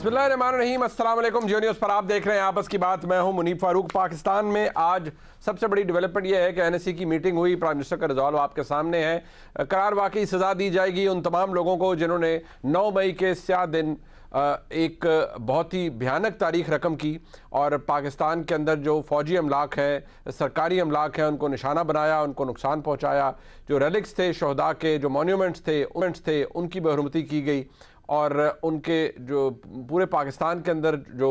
बिस्मिल्लाहिर्रहमानिर्रहीम, अस्सलाम वालेकुम। जियो न्यूज़ पर आप देख रहे हैं आपस की बात। मैं हूं मुनीब फारूक। पाकिस्तान में आज सबसे बड़ी डेवलपमेंट यह है कि एनएससी की मीटिंग हुई। प्राइम मिनिस्टर का रिजॉल्व आपके सामने है। करार वाकई सज़ा दी जाएगी उन तमाम लोगों को जिन्होंने 9 मई के स्याह दिन एक बहुत ही भयानक तारीख रकम की और पाकिस्तान के अंदर जो फ़ौजी अमलाक है, सरकारी अमलाक है, उनको निशाना बनाया, उनको नुकसान पहुँचाया। जो रेलिक्स थे शहदा के, जो मोन्यूमेंट्स थे उनकी बेहुरमती की गई और उनके जो पूरे पाकिस्तान के अंदर जो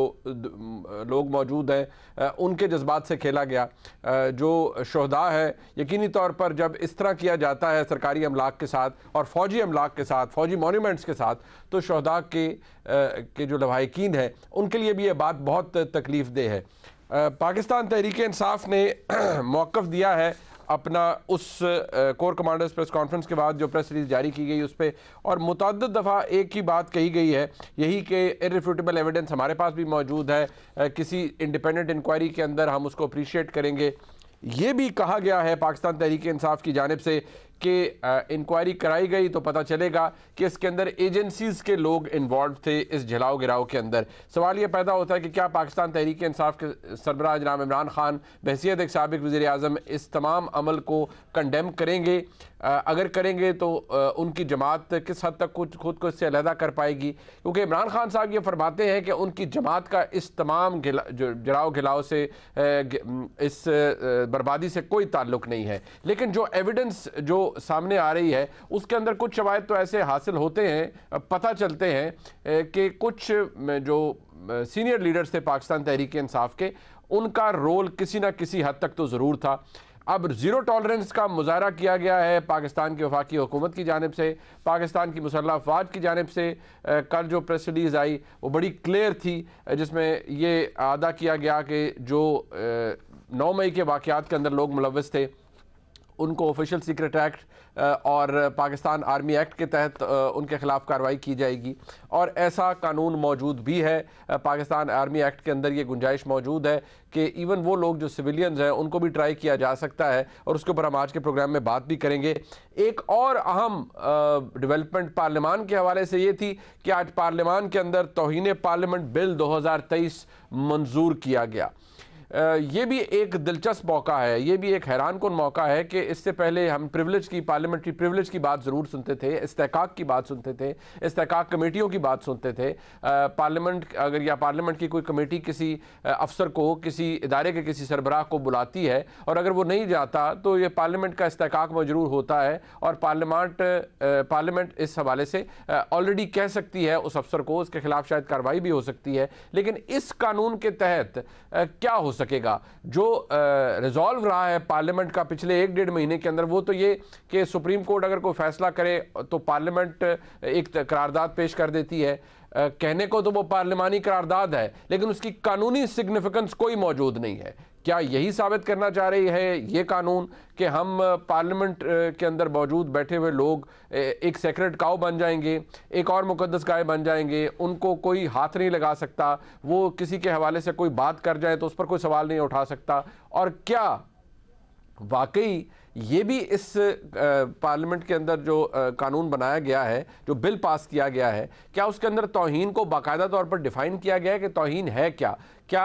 लोग मौजूद हैं उनके जज्बात से खेला गया। जो शहदा है, यकीनी तौर पर जब इस तरह किया जाता है सरकारी अमलाक के साथ और फ़ौजी अमलाक के साथ, फ़ौजी मोन्यूमेंट्स के साथ, तो शहदा के जो लवाहिकीन हैं उनके लिए भी ये बात बहुत तकलीफ़ देह है। पाकिस्तान तहरीक इंसाफ ने मौक़िफ़ दिया है अपना उस कोर कमांडर्स प्रेस कॉन्फ्रेंस के बाद जो प्रेस रिलीज जारी की गई उस पर, और मुतअद्दिद दफ़ा एक ही बात कही गई है, यही कि इर्रिफ्यूटेबल एविडेंस हमारे पास भी मौजूद है, किसी इंडिपेंडेंट इंक्वायरी के अंदर हम उसको अप्रीशिएट करेंगे। ये भी कहा गया है पाकिस्तान तहरीक इंसाफ की जानिब से कि इंक्वायरी कराई गई तो पता चलेगा कि इसके अंदर एजेंसीज़ के लोग इन्वॉल्व थे इस जलाओ गिराओ के अंदर। सवाल ये पैदा होता है कि क्या पाकिस्तान तहरीक इंसाफ के सरबराह जनाब इमरान खान बहैसियत एक साबिक वज़ीर आज़म इस तमाम अमल को कंडेम करेंगे? अगर करेंगे तो उनकी जमात किस हद तक खुद को इससे अलहदा कर पाएगी? क्योंकि इमरान खान साहब ये फरमाते हैं कि उनकी जमात का इस तमाम जलाओ गिलाओ से, इस बर्बादी से कोई ताल्लुक़ नहीं है। लेकिन जो एविडेंस जो सामने आ रही है उसके अंदर कुछ शवाहिद तो ऐसे हासिल होते हैं, पता चलते हैं कि कुछ जो सीनियर लीडर्स थे पाकिस्तान तहरीक इंसाफ के, उनका रोल किसी न किसी हद तक तो ज़रूर था। अब ज़ीरो टॉलरेंस का मुजाहरा किया गया है पाकिस्तान की वफाकी हुकूमत की जानिब से, पाकिस्तान की मुसल्लह अफवाज की जानिब से। कल जो प्रेस रिलीज़ आई वो बड़ी क्लियर थी, जिसमें ये अदा किया गया कि जो 9 मई के वाक़यात के अंदर लोग मुलव्वस थे उनको ऑफिशियल सीक्रेट एक्ट और पाकिस्तान आर्मी एक्ट के तहत उनके ख़िलाफ़ कार्रवाई की जाएगी। और ऐसा कानून मौजूद भी है पाकिस्तान आर्मी एक्ट के अंदर, ये गुंजाइश मौजूद है कि इवन वो लोग जो सिविलियंस हैं उनको भी ट्राई किया जा सकता है, और उसके ऊपर हम आज के प्रोग्राम में बात भी करेंगे। एक और अहम डेवलपमेंट पार्लियामान के हवाले से ये थी कि आज पार्लियामान के अंदर तौहीन पार्लियामेंट बिल 2023 मंजूर किया गया। ये भी एक दिलचस्प मौका है, ये भी एक हैरान कुन मौका है कि इससे पहले हम प्रिविलेज की, पार्लियामेंट्री प्रिविलेज की बात ज़रूर सुनते थे, इस्तेहकाक की बात सुनते थे, इस्तेहकाक कमेटियों की बात सुनते थे। पार्लियामेंट अगर या पार्लियामेंट की कोई कमेटी किसी अफसर को, किसी इदारे के किसी सरबराह को बुलाती है और अगर वो नहीं जाता तो ये पार्लियामेंट का इस्तेहकाक मजरूर होता है और पार्लियामेंट इस हवाले से ऑलरेडी कह सकती है उस अफसर को, उसके खिलाफ शायद कार्रवाई भी हो सकती है। लेकिन इस कानून के तहत क्या हो सकेगा? जो रिजॉल्व रहा है पार्लियामेंट का पिछले 1-1.5 महीने के अंदर, वो तो ये कि सुप्रीम कोर्ट अगर कोई फैसला करे तो पार्लियामेंट एक करारदाद पेश कर देती है। कहने को तो वो पार्लिमानी करारदाद है लेकिन उसकी कानूनी सिग्निफिकेंस कोई मौजूद नहीं है। क्या यही साबित करना चाह रही है ये कानून कि हम पार्लियामेंट के अंदर मौजूद बैठे हुए लोग एक सेक्रेट काऊ बन जाएंगे, एक और मुकद्दस गाय बन जाएंगे, उनको कोई हाथ नहीं लगा सकता, वो किसी के हवाले से कोई बात कर जाए तो उस पर कोई सवाल नहीं उठा सकता? और क्या वाकई ये भी इस पार्लियामेंट के अंदर जो कानून बनाया गया है, जो बिल पास किया गया है, क्या उसके अंदर तौहीन को बाकायदा तौर पर डिफ़ाइन किया गया है कि तौहीन है क्या? क्या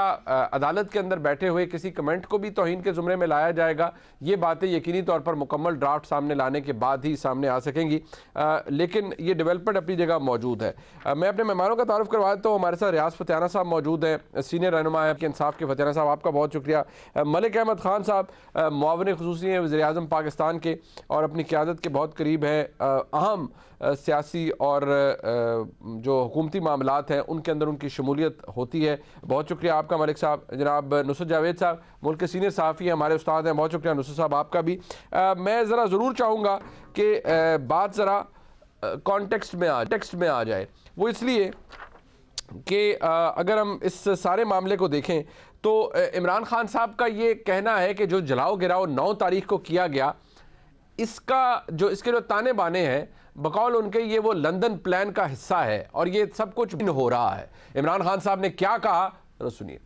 अदालत के अंदर बैठे हुए किसी कमेंट को भी तौहीन के ज़ुमरे में लाया जाएगा? ये बातें यकीनी तौर पर मुकम्मल ड्राफ्ट सामने लाने के बाद ही सामने आ सकेंगी। लेकिन ये डेवलपमेंट अपनी जगह मौजूद है। मैं अपने मेहमानों का तारुफ करवा देता हूँ। हमारे साथ रियाज फतेहाना साहब मौजूद हैं, सीनियर रहनुमा है इंसाफ के। फतेहाना साहब आपका बहुत शुक्रिया। मलिक अहमद ख़ान साहब मुआविन ख़ुसूसी हैं वज़ीर आज़म पाकिस्तान के और अपनी क़यादत के बहुत करीब हैं, अहम सियासी और जो हुकूमती मामलात हैं उनके अंदर उनकी शमूलियत होती है। बहुत शुक्रिया आपका मलिक साहब। जनाब नुसरत जावेद साहब मुल्क के सीनियर सहाफ़ी हैं, हमारे उस्ताद हैं, बहुत शुक्रिया नुसरत साहब आपका भी। मैं ज़रा ज़रूर चाहूँगा कि बात ज़रा कॉन्टेक्स्ट में आ जाए। वो इसलिए कि अगर हम इस सारे मामले को देखें तो इमरान खान साहब का ये कहना है कि जो जलाओ गिराओ 9 तारीख को किया गया, इसके जो ताने बाने हैं बकौल उनके, ये वो लंदन प्लान का हिस्सा है और ये सब कुछ हो रहा है। इमरान खान साहब ने क्या कहा, सुनिए।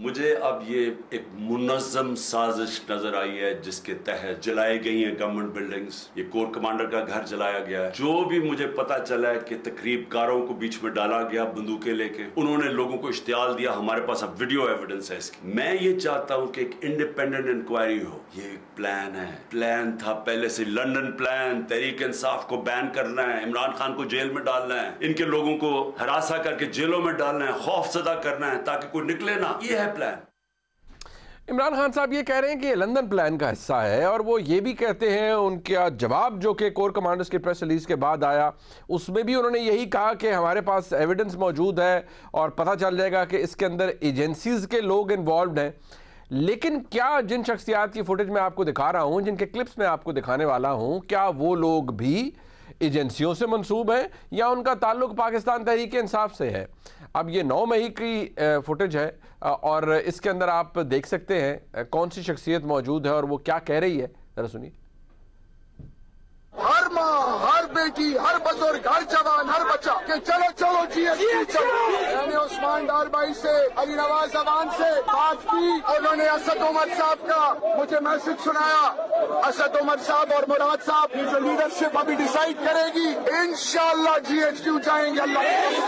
मुझे अब ये एक मुनज़्ज़म साजिश नजर आई है जिसके तहत जलाई गई हैं गवर्नमेंट बिल्डिंग्स, ये कोर कमांडर का घर जलाया गया है। जो भी मुझे पता चला है कि तकरीबकारों को बीच में डाला गया बंदूकें लेके, उन्होंने लोगों को इश्तियाल दिया। हमारे पास अब वीडियो एविडेंस है इसकी। मैं ये चाहता हूँ कि एक इंडिपेंडेंट इंक्वायरी हो। ये एक प्लान है, प्लान था पहले से, लंदन प्लान। तहरीक इंसाफ को बैन करना है, इमरान खान को जेल में डालना है, इनके लोगों को हरासा करके जेलों में डालना है, खौफजदा करना है ताकि कोई निकले ना। ये है प्लान। इमरान खान साहब ये कह रहे हैं कि ये लंदन प्लान का हिस्सा है, और वो ये भी कहते हैं, उनका जवाब जो कि कोर कमांडर्स की प्रेस रिलीज के बाद आया उसमें भी उन्होंने यही कहा कि हमारे पास एविडेंस मौजूद है और पता चल जाएगा कि इसके अंदर एजेंसीज के लोग इन्वॉल्व हैं। लेकिन क्या जिन शख्सियात की फुटेज मैं आपको दिखा रहा हूँ, जिनके क्लिप्स मैं आपको दिखाने वाला हूँ, क्या वो लोग भी एजेंसियों से मंसूब हैं या उनका ताल्लुक पाकिस्तान तहरीक इंसाफ से है? अब ये 9 मई की फुटेज है और इसके अंदर आप देख सकते हैं कौन सी शख्सियत मौजूद है और वो क्या कह रही है, जरा सुनिए। हर माँ, हर बेटी, हर बुजुर्ग, हर जवान, हर बच्चा कि चलो चलो GSQ चलो। मैंने उस्मान डार भाई से, अली नवाज अवान से बात की, उन्होंने असद उमर साहब का मुझे मैसेज सुनाया। असद उमर साहब और मुराद साहब की जो लीडरशिप अभी डिसाइड करेगी, इंशाल्लाह GSQ जाएंगे। अल्लाह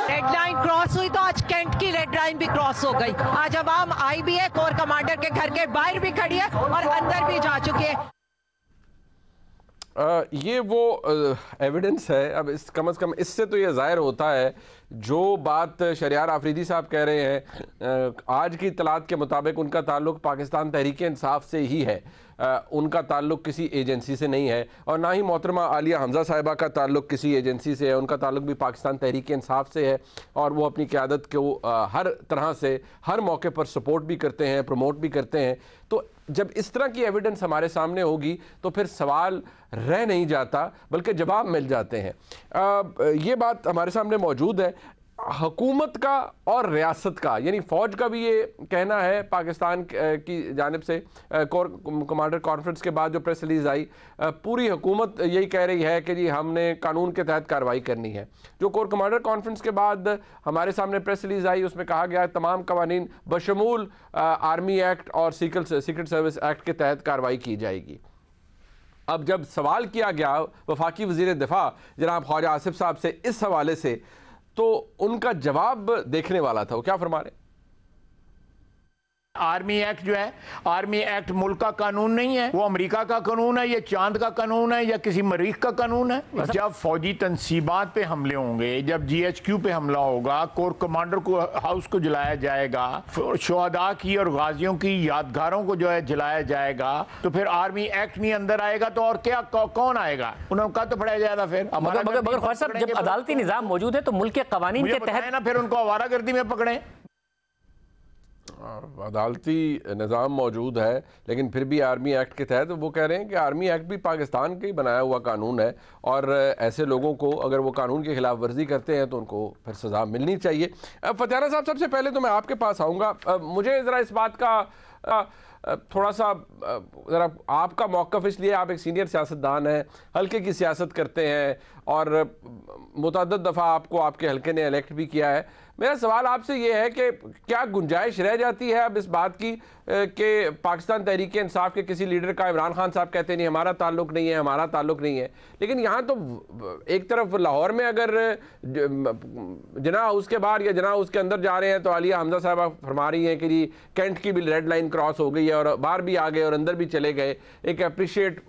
रेड लाइन क्रॉस हुई तो आज कैंट की रेड लाइन भी क्रॉस हो गई। आज अवाम आई भी है, कोर कमांडर के घर के बाहर भी खड़ी है और अंदर भी जा चुकी है। ये वो एविडेंस है। अब इस कम से कम इससे तो ये ज़ाहिर होता है जो बात शरियार आफरीदी साहब कह रहे हैं, आज की इत्तलात के मुताबिक उनका ताल्लुक पाकिस्तान तहरीक इंसाफ से ही है, उनका ताल्लुक किसी एजेंसी से नहीं है, और ना ही मोहतरमा आलिया हमज़ा साहिबा का ताल्लुक किसी एजेंसी से है। उनका ताल्लुक भी पाकिस्तान तहरीक इंसाफ से है और वो अपनी क़यादत को हर तरह से हर मौके पर सपोर्ट भी करते हैं, प्रमोट भी करते हैं। तो जब इस तरह की एविडेंस हमारे सामने होगी तो फिर सवाल रह नहीं जाता बल्कि जवाब मिल जाते हैं। ये बात हमारे सामने मौजूद है। हुकूमत का और रियासत का, यानी फ़ौज का भी ये कहना है पाकिस्तान की जानिब से, कोर कमांडर कॉन्फ्रेंस के बाद जो प्रेस रिलीज़ आई, पूरी हुकूमत यही कह रही है कि जी हमने कानून के तहत कार्रवाई करनी है। जो कोर कमांडर कॉन्फ्रेंस के बाद हमारे सामने प्रेस रिलीज़ आई उसमें कहा गया तमाम कवानीन बशमूल आर्मी एक्ट और सीक्रेट सर्विस एक्ट के तहत कार्रवाई की जाएगी। अब जब सवाल किया गया वफाकी वज़ीर दिफा जनाब ख्वाजा आसिफ साहब से इस हवाले से, तो उनका जवाब देखने वाला था। वो क्या फरमा रहे? आर्मी एक्ट जो है, आर्मी एक्ट मुल्क का कानून नहीं है, वो अमेरिका का कानून है, ये चांद का कानून है या किसी मरीख का कानून है। जब फौजी तंसीबात पे हमले होंगे, जब GHQ पे हमला होगा, कोर कमांडर को हाउस को जलाया जाएगा, शोहदा की और गाजियों की यादगारों को जो है जलाया जाएगा, तो फिर आर्मी एक्ट नहीं अंदर आएगा तो और क्या कौन आएगा? उन्होंने कहा तो पढ़ाया जाएगा। फिर मगर ख्वाजा साहब जब अदालती निजाम मौजूद है तो मुल्क के कवानीन के तहत ना फिर उनको आवारागर्दी में पकड़े। अदालती निज़ाम मौजूद है लेकिन फिर भी आर्मी एक्ट के तहत वो कह रहे हैं कि आर्मी एक्ट भी पाकिस्तान का ही बनाया हुआ कानून है और ऐसे लोगों को अगर वो कानून की खिलाफ वर्जी करते हैं तो उनको फिर सज़ा मिलनी चाहिए। फतियाना साहब, सबसे पहले तो मैं आपके पास आऊँगा, मुझे ज़रा इस बात का थोड़ा सा ज़रा आपका मौक़िफ़, इसलिए आप एक सीनियर सियासतदान हैं, हल्के की सियासत करते हैं और मुतअद्दिद दफ़ा आपको आपके हल्के ने इलेक्ट भी किया है। मेरा सवाल आपसे ये है कि क्या गुंजाइश रह जाती है अब इस बात की कि पाकिस्तान तहरीक इंसाफ के किसी लीडर का, इमरान खान साहब कहते नहीं हमारा ताल्लुक नहीं है, हमारा ताल्लुक नहीं है, लेकिन यहाँ तो एक तरफ लाहौर में अगर जना हाउस के बाहर या जना हाउस के अंदर जा रहे हैं तो आलिया हमजा साहबा फरमा रही हैं कि जी कैंट की भी रेड लाइन क्रॉस हो गई है और बाहर भी आ गए और अंदर भी चले गए, एक अप्रिशिएट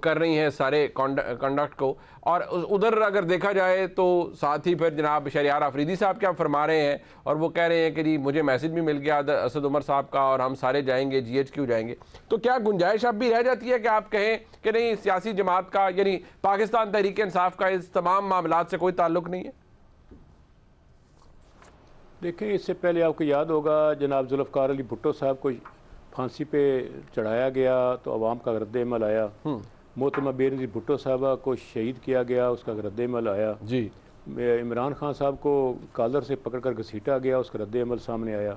कर रही हैं सारे कंडक्ट को। और उधर अगर देखा जाए तो साथ ही फिर जनाब शरियार आफरीदी साहब क्या फरमा रहे हैं और वो कह रहे हैं कि जी मुझे मैसेज भी मिल गया असद उमर साहब का और हम सारे जाएंगे, GHQ जाएंगे। तो क्या गुंजाइश अब भी रह जाती है कि आप कहें कि नहीं सियासी जमात का यानी पाकिस्तान तहरीक इंसाफ का इस तमाम मामलात से कोई ताल्लुक नहीं है? देखिए, इससे पहले आपको याद होगा जनाब जुल्फ़िकार अली भुट्टो साहब को फांसी पे चढ़ाया गया तो अवाम का रद्द-ए-अमल आया। मोहतरमा बेनज़ीर भुट्टो साहबा को शहीद किया गया, उसका रद्द-ए-अमल आया जी। इमरान खान साहब को कॉलर से पकड़कर घसीटा गया, उसका रद्द-ए-अमल सामने आया।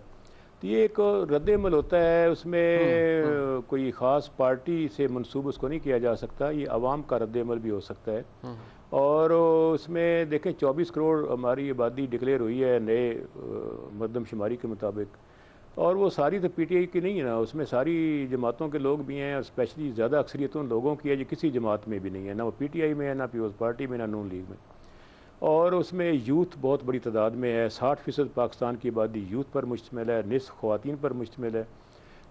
तो ये एक रद्द-ए-अमल होता है, उसमें कोई ख़ास पार्टी से मंसूब उसको नहीं किया जा सकता, ये आवाम का रद्द-ए-अमल भी हो सकता है। और उसमें देखें 24 करोड़ हमारी आबादी डिक्लेयर हुई है नए मरदमशुमारी के मुताबिक, और वो सारी तो पीटीआई की नहीं है ना, उसमें सारी जमातों के लोग भी हैं, और स्पेशली ज़्यादा अक्सरियत उन लोगों की है जो किसी जमात में भी नहीं है, ना वो पीटीआई में है, ना पीपल्स पार्टी में, ना नून लीग में। और उसमें यूथ बहुत बड़ी तादाद में है, 60% पाकिस्तान की आबादी यूथ पर मुश्तमिल है, निस्फ ख़वातीन पर मुश्तमिल है।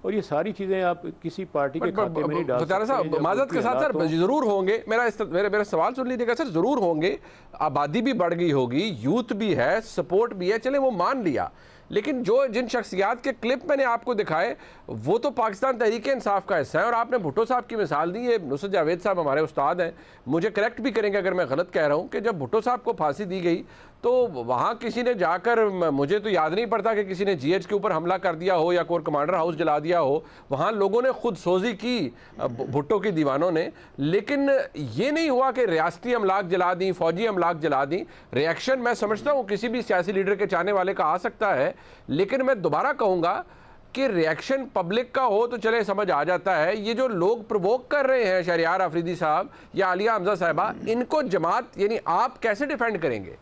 और ये सारी चीज़ें आप किसी पार्टी के खाते में नहीं डाल सकते। माजरत के साथ सर जरूर होंगे, मेरा सवाल सुन लीजिएगा सर, जरूर होंगे, आबादी भी बढ़ गई होगी, यूथ भी है, सपोर्ट भी है, चले वो मान लिया, लेकिन जिन शख्सियात के क्लिप मैंने आपको दिखाए वो तो पाकिस्तान तहरीक इंसाफ का हिस्सा है। और आपने भुट्टो साहब की मिसाल दी, ये नुसरत जावेद साहब हमारे उस्ताद हैं, मुझे करेक्ट भी करेंगे अगर मैं गलत कह रहा हूँ, कि जब भुट्टो साहब को फांसी दी गई तो वहाँ किसी ने जाकर, मुझे तो याद नहीं पड़ता कि किसी ने जीएच के ऊपर हमला कर दिया हो या कोर कमांडर हाउस जला दिया हो, वहाँ लोगों ने खुद सोजी की भुट्टो की दीवानों ने, लेकिन ये नहीं हुआ कि रियासती अमलाक जला दी, फौजी अमलाक जला दी। रिएक्शन मैं समझता हूँ किसी भी सियासी लीडर के चाहने वाले का आ सकता है, लेकिन मैं दोबारा कहूँगा कि रिएक्शन पब्लिक का हो तो चले समझ आ जाता है, ये जो लोग प्रोवोक कर रहे हैं शहरियार अफरीदी साहब या आलिया हमजा साहिबा, इनको जमात यानी आप कैसे डिफेंड करेंगे?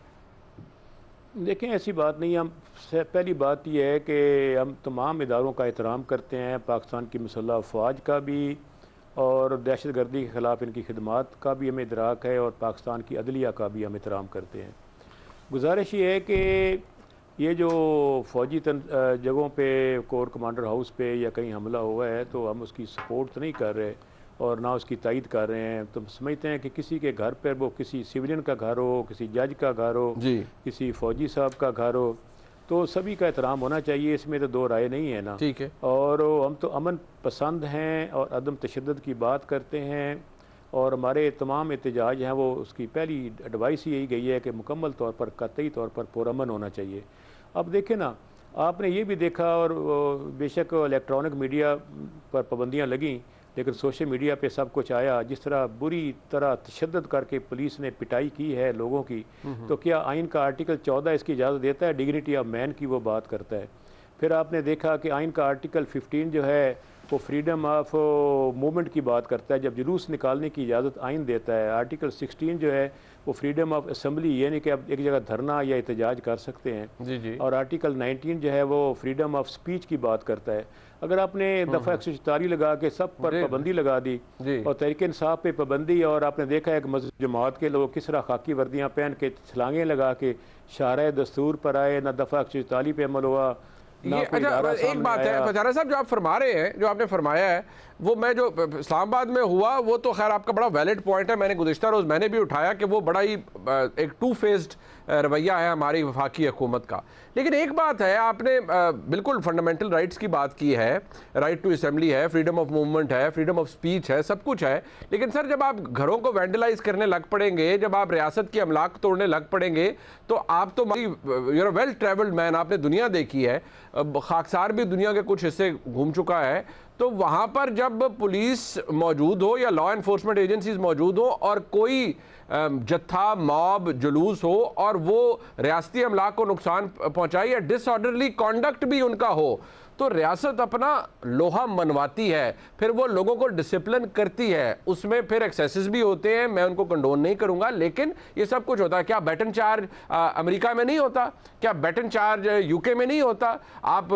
देखें, ऐसी बात नहीं। हम पहली बात यह है कि हम तमाम इदारों का एहतराम करते हैं, पाकिस्तान की मुसल्लह अफवाज का भी, और दहशत गर्दी के ख़िलाफ़ इनकी खिदमात का भी हमें इदराक है, और पाकिस्तान की अदलिया का भी हम एहतराम करते हैं। गुजारिश ये है कि ये जो फ़ौजी जगहों पे, कोर कमांडर हाउस पे या कहीं हमला हुआ है, तो हम उसकी सपोर्ट तो नहीं कर रहे और ना उसकी तायद कर रहे हैं। तो समझते हैं कि किसी के घर पर, वो किसी सिविलियन का घर हो, किसी जज का घर हो, किसी फ़ौजी साहब का घर हो, तो सभी का एहतराम होना चाहिए, इसमें तो दो राय नहीं है ना। ठीक है। और हम तो अमन पसंद हैं और अदम तशद्दुद की बात करते हैं, और हमारे तमाम एहतजाज हैं वो, उसकी पहली एडवाइस यही गई है कि मुकम्मल तौर पर, कतई तौर पर पुरअमन होना चाहिए। अब देखें ना, आपने ये भी देखा, और बेशक इलेक्ट्रॉनिक मीडिया पर पाबंदियाँ लगीं, लेकिन सोशल मीडिया पे सब कुछ आया, जिस तरह बुरी तरह तशद्दुद करके पुलिस ने पिटाई की है लोगों की, तो क्या आइन का आर्टिकल 14 इसकी इजाज़त देता है? डिग्निटी ऑफ मैन की वो बात करता है। फिर आपने देखा कि आइन का आर्टिकल 15 जो है वो फ्रीडम ऑफ मूवमेंट की बात करता है, जब जुलूस निकालने की इजाज़त आइन देता है। आर्टिकल 16 जो है वो फ्रीडम ऑफ असम्बली, यानी कि आप एक जगह धरना या एहतजाज कर सकते हैं। जी। और आर्टिकल 19 जो है वो फ्रीडम ऑफ स्पीच की बात करता है। अगर आपने दफ़ा 144 लगा के सब पर पाबंदी लगा दी और तहरीक इंसाफ पे पाबंदी, और आपने देखा है कि मस्जिद जमात के लोग किस तरह खाकी वर्दियाँ पहन के छलांगें लगा के शारा दस्तूर पर आए, ना दफ़ा 144 पे अमल हुआ। ये अच्छा, एक बात है फजारा साहब, जो आप फरमा रहे हैं, जो आपने फरमाया है, वो मैं जो इस्लामाबाद में हुआ वो तो खैर आपका बड़ा वैलिड पॉइंट है, मैंने गुज़िश्ता रोज़ मैंने भी उठाया कि वो बड़ा ही एक टू फेस्ड रवैया है हमारी वफाकी हुकूमत का। लेकिन एक बात है, आपने बिल्कुल फंडामेंटल राइट्स की बात की है, राइट टू असेंबली है, फ्रीडम ऑफ मूवमेंट है, फ्रीडम ऑफ स्पीच है, सब कुछ है। लेकिन सर, जब आप घरों को वैंडलाइज करने लग पड़ेंगे, जब आप रियासत की अमलाक तोड़ने लग पड़ेंगे, तो आप तो यूर वेल ट्रेवल्ड मैन, आपने दुनिया देखी है, खाकसार भी दुनिया के कुछ हिस्से घूम चुका है, तो वहाँ पर जब पुलिस मौजूद हो या लॉ एनफोर्समेंट एजेंसीज मौजूद हो और कोई जत्था, मॉब, जुलूस हो और वो रियासती अमलाक को नुकसान पहुँचाए या डिसऑर्डरली कॉन्डक्ट भी उनका हो, तो रियासत अपना लोहा मनवाती है, फिर वो लोगों को डिसिप्लिन करती है। उसमें फिर एक्सेसेस भी होते हैं, मैं उनको कंडोन नहीं करूंगा, लेकिन ये सब कुछ होता है। क्या बैटन चार्ज अमेरिका में नहीं होता? क्या बैटन चार्ज यूके में नहीं होता? आप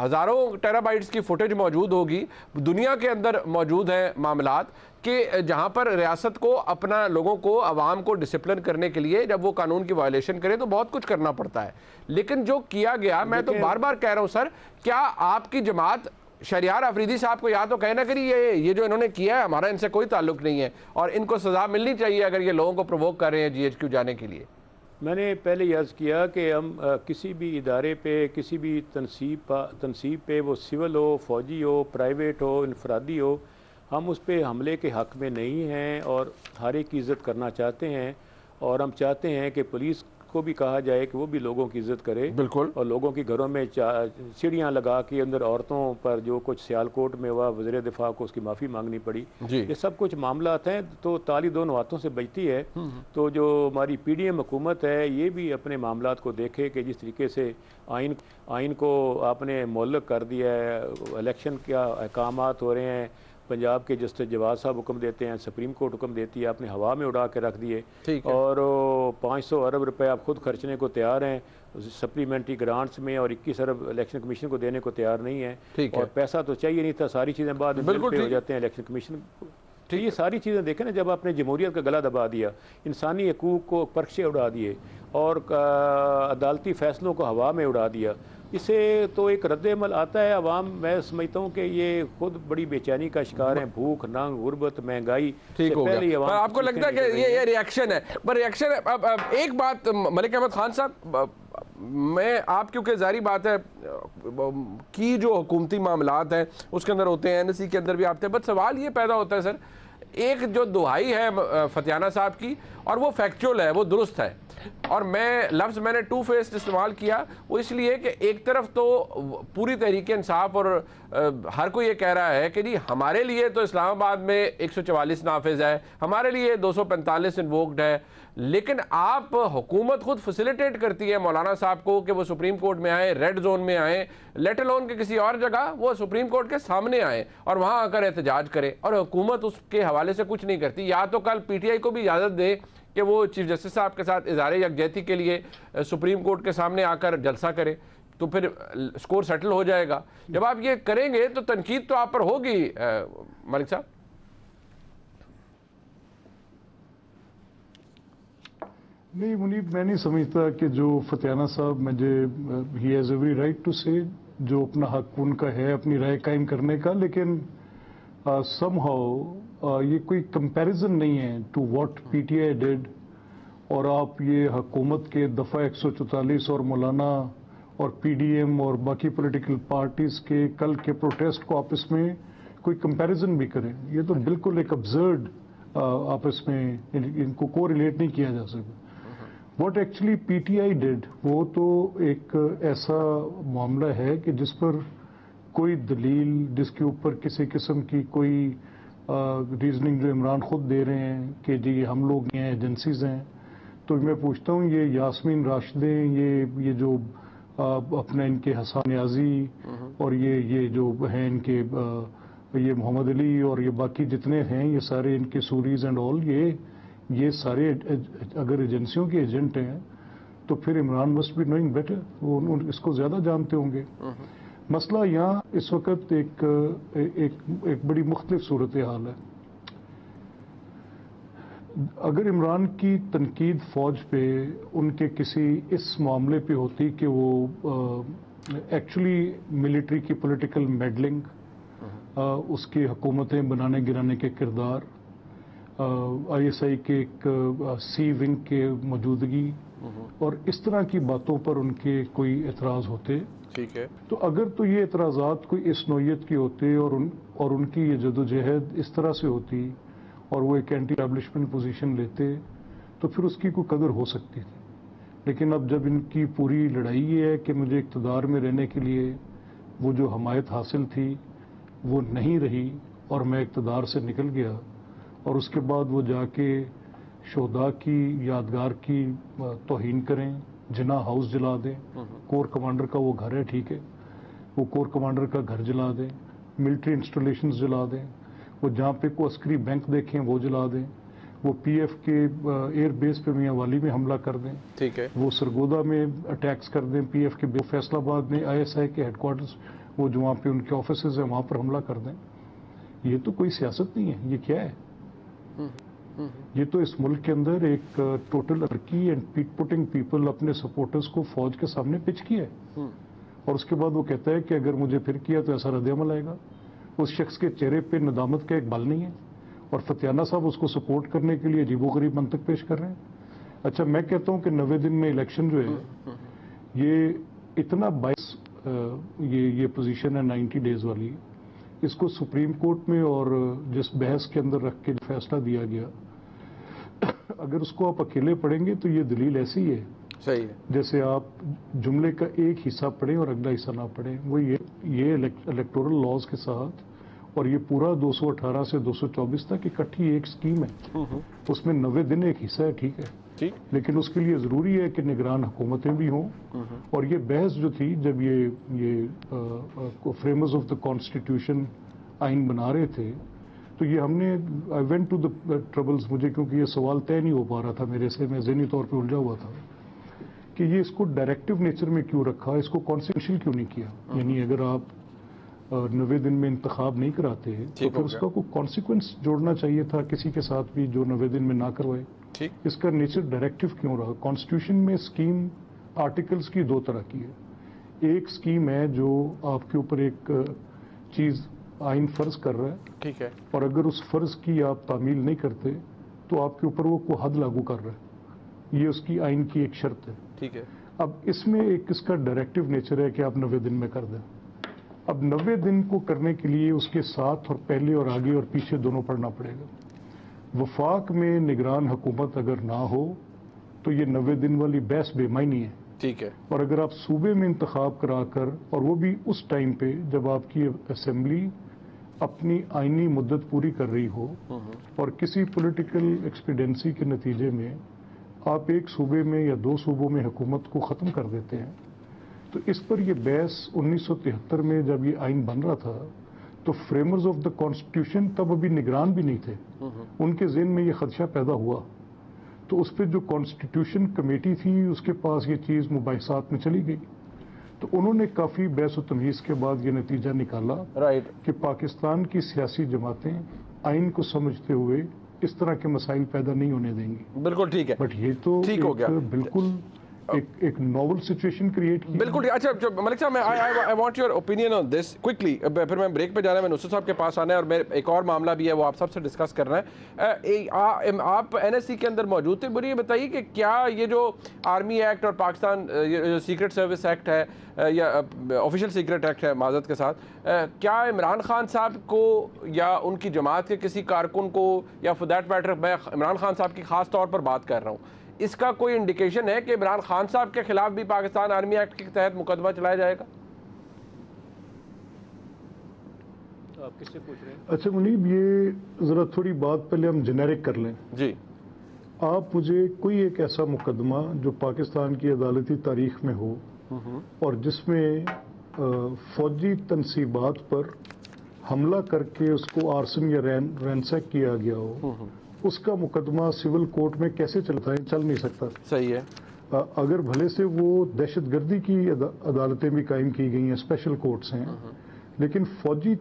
हज़ारों टेराबाइट्स की फुटेज मौजूद होगी, दुनिया के अंदर मौजूद हैं मामलात कि जहाँ पर रियासत को अपना लोगों को, अवाम को डिसिप्लिन करने के लिए जब वो कानून की वायलेशन करे तो बहुत कुछ करना पड़ता है। लेकिन जो किया गया, मैं तो बार बार कह रहा हूँ सर, क्या आपकी जमात शहरियार अफरीदी साहब को या तो कहे ना करी ये जो इन्होंने किया है हमारा इनसे कोई ताल्लुक नहीं है और इनको सज़ा मिलनी चाहिए अगर ये लोगों को प्रोवोक कर रहे हैं GHQ जाने के लिए? मैंने पहले ही अर्ज़ किया कि हम किसी भी इदारे पे, किसी भी तनसीब पे, वो सिविल हो, फौजी हो, प्राइवेट हो, इनफरादी हो, हम उस पर हमले के हक़ में नहीं हैं और हर एक की इज़्ज़त करना चाहते हैं। और हम चाहते हैं कि पुलिस को भी कहा जाए कि वो भी लोगों की इज़्ज़त करे। बिल्कुल। और लोगों के घरों में सीढ़ियाँ लगा के अंदर औरतों पर जो कुछ सियालकोट में हुआ, वज़ीर दिफा को उसकी माफ़ी मांगनी पड़ी, ये सब कुछ मामलात हैं। तो ताली दोनों हाथों से बजती है। तो जो हमारी PDM हुकूमत है, ये भी अपने मामलात को देखे कि जिस तरीके से आइन को आपने मुअल्लक़ कर दिया है, इलेक्शन क्या अहकामात हो रहे हैं, पंजाब के जस्टिस जवाद साहब हुक्म देते हैं, सुप्रीम कोर्ट हुक्म देती है, आपने हवा में उड़ा के रख दिए और 500 अरब रुपए आप खुद खर्चने को तैयार हैं सप्लीमेंट्री ग्रांट्स में और 21 अरब इलेक्शन कमीशन को देने को तैयार नहीं है और पैसा तो चाहिए नहीं था, सारी चीज़ें बाद में बिल पे हो जाते हैं इलेक्शन कमीशन। तो ये सारी चीज़ें देखें ना, जब आपने जमहूरियत का गला दबा दिया, इंसानी हकूक़ को परखचे उड़ा दिए और अदालती फ़ैसलों को हवा में उड़ा दिया, इससे तो एक रद्द-ए-अमल आता है। अवाम, मैं समझता हूँ कि ये खुद बड़ी बेचैनी का शिकार है, भूख नंग गुर्बत महंगाई। ठीक हो गया, पर आपको लगता है कि ये रिएक्शन है? पर रिएक्शन अब एक बात मलिक अहमद खान साहब, मैं आप क्योंकि जारी बात है कि जो हुकूमती मामलात हैं उसके अंदर होते हैं, NSC के अंदर भी आते हैं, बट सवाल ये पैदा होता है सर, एक जो दुहाई है फतियाना साहब की और वो फैक्चुअल है, वो दुरुस्त है, और मैं लफ्ज़ मैंने टू फेस्ड इस्तेमाल किया वो इसलिए कि एक तरफ तो पूरी तहरीक इंसाफ और हर कोई ये कह रहा है कि जी हमारे लिए तो इस्लामाबाद में 144 नाफिज है, हमारे लिए 245 इन्वोक्ड है, लेकिन आप हुकूमत खुद फैसिलिटेट करती है मौलाना साहब को कि वो सुप्रीम कोर्ट में आए, रेड जोन में आए, लेट अलोन के किसी और जगह वो सुप्रीम कोर्ट के सामने आए और वहाँ आकर एहतजाज करें, और हुकूमत उसके हवाले से कुछ नहीं करती। या तो कल PTI को भी इजाज़त दे कि वो चीफ जस्टिस साहब के साथ इज़हार यकजहती के लिए सुप्रीम कोर्ट के सामने आकर जलसा करे, तो फिर स्कोर सेटल हो जाएगा। जब आप ये करेंगे तो तनकीद तो आप पर होगी मलिक साहब। नहीं मुनीब, मैं नहीं समझता कि जो फतियाना साहब, मुझे he has every right to say, जो अपना हक उनका है अपनी राय कायम करने का, लेकिन समहाउ ये कोई कंपैरिजन नहीं है टू व्हाट PTI डिड, और आप ये हुकूमत के दफ़ा 144 और मौलाना और PDM और बाकी पॉलिटिकल पार्टीज़ के कल के प्रोटेस्ट को आपस में कोई कंपैरिजन भी करें, ये तो बिल्कुल एक अब्सर्ड आपस में इनको को रिलेट नहीं किया जा सकता। व्हाट एक्चुअली PTI डिड वो तो एक ऐसा मामला है कि जिस पर कोई दलील, जिसके ऊपर किसी किस्म की कोई रीजनिंग जो इमरान खुद दे रहे हैं कि जी हम लोग ये एजेंसीज हैं, तो मैं पूछता हूँ ये यास्मीन राशिदें, ये जो अपने इनके हसन न्याजी और ये जो हैं इनके ये मोहम्मद अली और ये बाकी जितने हैं, ये सारे इनके सूरीज एंड ऑल, ये सारे अगर एजेंसियों के एजेंट हैं तो फिर Imran must be knowing better, वो इसको ज़्यादा जानते होंगे। मसला यहाँ इस वक्त एक बड़ी मुख्तलिफ सूरत हाल है। अगर इमरान की तनकीद फ़ौज पे उनके किसी इस मामले पे होती कि वो एक्चुअली मिलिट्री की पॉलिटिकल मेडलिंग, उसकी हुकूमतें बनाने गिराने के किरदार, ISI के एक सी विंग के मौजूदगी और इस तरह की बातों पर उनके कोई एतराज़ होते, ठीक है, तो अगर तो ये एतराज़ात कोई इस नौयत की होते और उनकी ये जदोजहद इस तरह से होती और वो एक एंटी एस्टैब्लिशमेंट पोजीशन लेते, तो फिर उसकी कोई कदर हो सकती थी। लेकिन अब जब इनकी पूरी लड़ाई ये है कि मुझे इक़्तिदार में रहने के लिए वो जो हमायत हासिल थी वो नहीं रही और मैं इक़्तिदार से निकल गया, और उसके बाद वो जाके शोहदा की यादगार की तौहीन करें, जिना हाउस जला दें, कोर कमांडर का वो घर है, ठीक है, वो कोर कमांडर का घर जला दें, मिलिट्री इंस्टॉलेशंस जला दें, वो जहाँ पे को अस्करी बैंक देखें वो जला दें, वो PF के एयर बेस पे मियाँ वाली में हमला कर दें, ठीक है, वो सरगोदा में अटैक्स कर दें, PF के फैसलाबाद में ISI के हेडक्वार्टर्स, वो जो वहाँ पे उनके ऑफिसेज हैं वहाँ पर हमला कर दें। ये तो कोई सियासत नहीं है, ये क्या है? ये तो इस मुल्क के अंदर एक टोटल अरकी एंड पीट पुटिंग पीपल अपने सपोर्टर्स को फौज के सामने पिच किया है, और उसके बाद वो कहता है कि अगर मुझे फिर किया तो ऐसा रद्द-ए-अमल आएगा। उस शख्स के चेहरे पे नदामत का एक बाल नहीं है, और फतियाना साहब उसको सपोर्ट करने के लिए अजीबोगरीब मंतक पेश कर रहे हैं। अच्छा, मैं कहता हूँ कि 90 दिन में इलेक्शन जो है ये इतना बाइस ये पोजीशन है 90 डेज वाली, इसको सुप्रीम कोर्ट में और जिस बहस के अंदर रख के फैसला दिया गया, अगर उसको आप अकेले पढ़ेंगे तो ये दलील ऐसी है, सही है, जैसे आप जुमले का एक हिस्सा पढ़ें और अगला हिस्सा ना पढ़ें। वो ये इलेक्टोरल लॉज के साथ और ये पूरा 218 से 224 तक इकट्ठी एक स्कीम है, उसमें 90 दिन एक हिस्सा है, ठीक है, ठीक, लेकिन उसके लिए ज़रूरी है कि निगरान हुकूमतें भी हों। और ये बहस जो थी जब ये फ्रेमर्स ऑफ द कॉन्स्टिट्यूशन आइन बना रहे थे, तो ये हमने I went to the troubles, मुझे क्योंकि ये सवाल तय नहीं हो पा रहा था मेरे से, मैं ज़हनी तौर पे उलझा हुआ था कि ये इसको डायरेक्टिव नेचर में क्यों रखा, इसको कॉन्स्टिट्यूशनल क्यों नहीं किया। यानी अगर आप 90 दिन में इंतखाब नहीं कराते तो फिर उसका कोई कॉन्सिक्वेंस जोड़ना चाहिए था किसी के साथ भी जो 90 दिन में ना करवाए। इसका नेचर डायरेक्टिव क्यों रहा। कॉन्स्टिट्यूशन में स्कीम आर्टिकल्स की दो तरह की है। एक स्कीम है जो आपके ऊपर एक चीज आइन फर्ज कर रहा है, ठीक है, और अगर उस फर्ज की आप तामील नहीं करते तो आपके ऊपर वो कोई हद लागू कर रहा है, ये उसकी आइन की एक शर्त है। ठीक है। अब इसमें एक इसका डायरेक्टिव नेचर है कि आप 90 दिन में कर दें। अब 90 दिन को करने के लिए उसके साथ और पहले और आगे और पीछे दोनों पढ़ना पड़ेगा। वफाक में निगरान हुकूमत अगर ना हो तो ये 90 दिन वाली बहस बेमायनी है। ठीक है। और अगर आप सूबे में इंतखाब कराकर, और वो भी उस टाइम पे जब आपकी असेंबली अपनी आईनी मुद्दत पूरी कर रही हो और किसी पॉलिटिकल एक्सपीडेंसी के नतीजे में आप एक सूबे में या दो सूबों में हुकूमत को ख़त्म कर देते हैं, तो इस पर यह बहस 1973 में जब ये आइन बन रहा था तो फ्रेमर्स ऑफ द कॉन्स्टिट्यूशन तब अभी निगरान भी नहीं थे, उनके ज़हन में ये खदशा पैदा हुआ। तो उस पर जो कॉन्स्टिट्यूशन कमेटी थी उसके पास ये चीज़ मुबाहिसात में चली गई, तो उन्होंने काफ़ी बहस व तमहीज़ के बाद ये नतीजा निकाला कि पाकिस्तान की सियासी जमातें आइन को समझते हुए इस तरह के मसाइल पैदा नहीं होने देंगी। बिल्कुल ठीक है, बट ये तो ठीक हो गया, बिल्कुल एक नोवल सिचुएशन क्रिएट की। बिल्कुल। अच्छा मलिक साहब, I want your opinion on this quickly, फिर मैं ब्रेक पे जाना है, मैं नुसरत साहब के पास आना है और मेरे एक और मामला भी है वो आप सबसे डिस्कस करना है। आप NSC के अंदर मौजूद थे, मुझे ये बताइए कि क्या ये जो आर्मी एक्ट और पाकिस्तान सीक्रेट सर्विस एक्ट है या ऑफिशियल सीक्रेट एक्ट है माजरत के साथ, क्या इमरान खान साहब को या उनकी जमात के किसी कारकुन को या फॉर दैट मैटर मैं इमरान खान साहब की खास तौर पर बात कर रहा हूँ, इसका कोई इंडिकेशन है कि इमरान खान साहब के खिलाफ भी पाकिस्तान आर्मी एक्ट के तहत मुकदमा चलाया जाएगा? आप किससे पूछ रहे हैं? अच्छा मुनीब, ये जरा थोड़ी बात पहले हम जेनेरिक कर लें जी। आप मुझे कोई एक ऐसा मुकदमा जो पाकिस्तान की अदालती तारीख में हो और जिसमें फौजी तनसीबात पर हमला करके उसको आर्सन या रैंसैक किया गया हो, उसका मुकदमा सिविल कोर्ट में कैसे चलता है? चल नहीं सकता। सही है। अगर भले से वो दहशतगर्दी की अदालतें भी कायम की गई हैं, स्पेशल कोर्ट्स हैं, लेकिन फौजी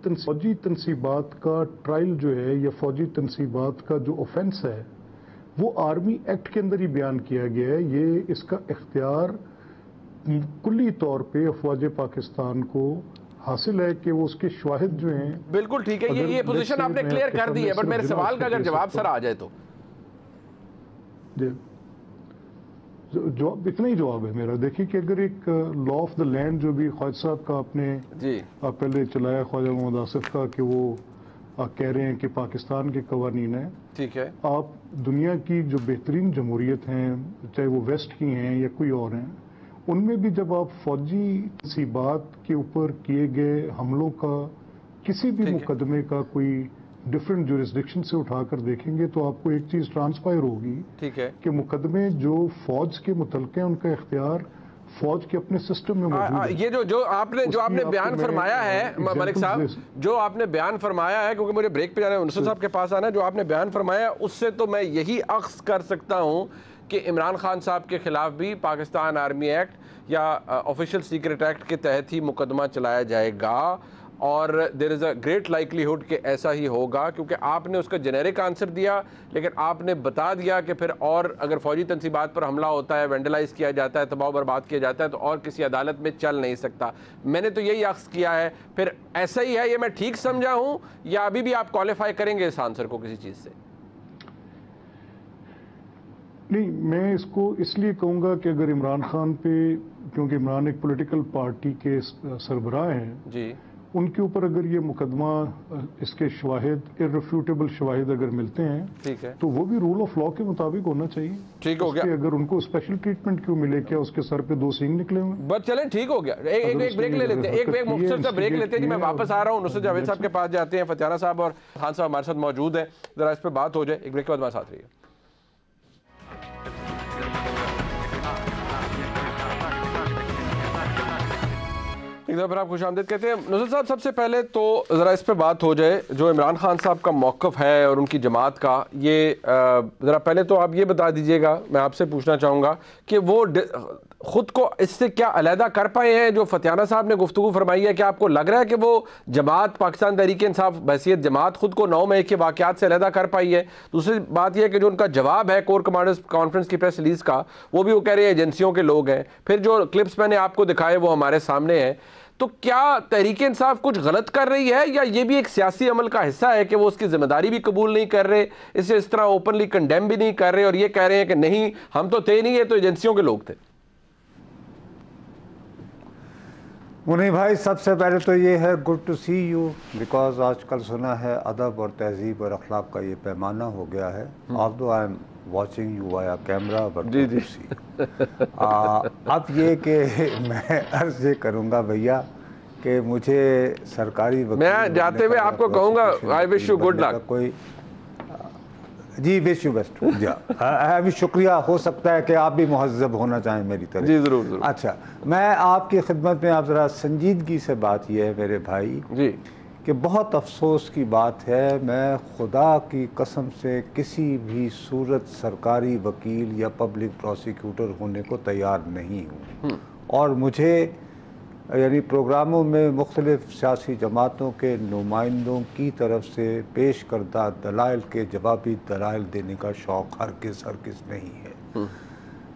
तनसीबात का ट्रायल जो है या फौजी तनसीबात का जो ऑफेंस है वो आर्मी एक्ट के अंदर ही बयान किया गया है। ये इसका इख्तियार कुल्ली तौर पे अफवाज पाकिस्तान को हासिल है कि वो उसके शवाहिद जो हैं। बिल्कुल ठीक है, ये पोजीशन आपने क्लियर कर दी है, बट मेरे सवाल का अगर जवाब सर आ जाए तो जवाब इतना ही जवाब है मेरा। देखिए कि अगर एक लॉ ऑफ द लैंड जो भी ख्वाजा साहब का आपने आप पहले चलाया, ख्वाजा मोहम्मद आसिफ का, कि वो आप कह रहे हैं कि पाकिस्तान के कवानीन है, ठीक है, आप दुनिया की जो बेहतरीन जमहूरियत हैं, चाहे वो वेस्ट की हैं या कोई और हैं, उनमें भी जब आप फौजी तनसीबात के ऊपर किए गए हमलों का किसी भी मुकदमे का कोई डिफरेंट जुरिस्डिक्शन से उठाकर देखेंगे तो आपको एक चीज ट्रांसपायर होगी, ठीक है, कि मुकदमे जो फौज के मुतल्लिक़ हैं उनका इख्तियार फौज के अपने सिस्टम में मौजूद है। ये जो आपने बयान फरमाया है मलिक साहब, जो आपने बयान फरमाया है, क्योंकि मुझे ब्रेक पे जाना है, नुसरत साहब के पास आना है, जो आपने बयान फरमाया उससे तो मैं यही अख्स कर सकता हूँ कि इमरान खान साहब के खिलाफ भी पाकिस्तान आर्मी एक्ट या ऑफिशियल सीक्रेट एक्ट के तहत ही मुकदमा चलाया जाएगा, और there is a great likelihood कि ऐसा ही होगा, क्योंकि आपने उसका जेनेरिक आंसर दिया, लेकिन आपने बता दिया कि फिर और अगर फौजी तनसीबात पर हमला होता है, वेंडलाइज किया जाता है, तबाह बर्बाद किया जाता है, तो और किसी अदालत में चल नहीं सकता। मैंने तो यही अक्स किया है, फिर ऐसा ही है, ये मैं ठीक समझा हूँ या अभी भी आप क्वालिफाई करेंगे इस आंसर को किसी चीज़ से? नहीं, मैं इसको इसलिए कहूँगा कि अगर इमरान खान पे, क्योंकि इमरान एक पॉलिटिकल पार्टी के सरबराह हैं जी, उनके ऊपर अगर ये मुकदमा, इसके शवाहिद, इररिफ्यूटेबल शवाहिद अगर मिलते हैं, ठीक है, तो वो भी रूल ऑफ लॉ के मुताबिक होना चाहिए। ठीक हो गया। अगर उनको स्पेशल ट्रीटमेंट क्यों मिले, क्या उसके सर पे दो सींग निकले हुए? बस चलें, ठीक हो गया। एक ब्रेक ले लेते हैं, एक मुख्तसर सा ब्रेक लेते हैं जी। मैं वापस आ रहा हूँ, नुसरत जावेद साहब के पास जाते हैं, फतियाना साहब और खान साहब हमारे साथ मौजूद हैं, जरा इस पर बात हो जाए। एक ब्रेक के बाद हमारे साथ रहिए। एक दफ़ा आप खुश आमदीद कहते हैं। नुज़र साहब, सबसे पहले तो ज़रा इस पे बात हो जाए, जो इमरान खान साहब का मौक़िफ़ है और उनकी जमात का, ये ज़रा पहले तो आप ये बता दीजिएगा, मैं आपसे पूछना चाहूँगा कि वो ख़ुद को इससे क्या अलहदा कर पाए हैं? जो फतियाना साहब ने गुफ्तगू फरमाई है, कि आपको लग रहा है कि वो जमात पाकिस्तान तहरीक इंसाफ बहसीत जमात ख़ुद को 9 मई के वाक़यात से अलहदा कर पाई है? दूसरी बात यह है कि जो उनका जवाब है कोर कमांडर्स कॉन्फ्रेंस की प्रेस रिलीज़ का, वो भी वो कह रहे हैं एजेंसियों के लोग हैं। फिर जो क्लिप्स मैंने आपको दिखाए वो हमारे सामने हैं। तो क्या तहरीक इंसाफ कुछ गलत कर रही है, या ये भी एक सियासी अमल का हिस्सा है कि वो उसकी जिम्मेदारी भी कबूल नहीं कर रहे, इसे इस तरह ओपनली कंडेम भी नहीं कर रहे और ये कह रहे हैं कि नहीं हम तो थे नहीं, ये तो एजेंसियों के लोग थे? मुनीब भाई, सबसे पहले तो ये है good to see you, because आजकल सुना है अदब और तहजीब और अखलाक का ये पैमाना हो गया है। Although I am watching you via camera, but जी जी अब ये कि मैं अर्ज ये करूँगा भैया कि मुझे सरकारी मैं जाते हुए आपको कहूँगा I wish you good luck. कोई जी विश यू बेस्ट अभी शुक्रिया। हो सकता है कि आप भी मुहज़्ज़ब होना चाहें मेरी तरह। जी ज़रूर ज़रूर। अच्छा, मैं आपकी खिदमत में आप ज़रा संजीदगी से बात ये है मेरे भाई जी कि बहुत अफसोस की बात है, मैं खुदा की कसम से किसी भी सूरत सरकारी वकील या पब्लिक प्रोसिक्यूटर होने को तैयार नहीं हूँ। और मुझे यानी प्रोग्रामों में मुख्तलिफ सियासी जमातों के नुमाइंदों की तरफ से पेश करदा दलाइल के जवाबी दलाइल देने का शौक़ हरगिज़ नहीं है।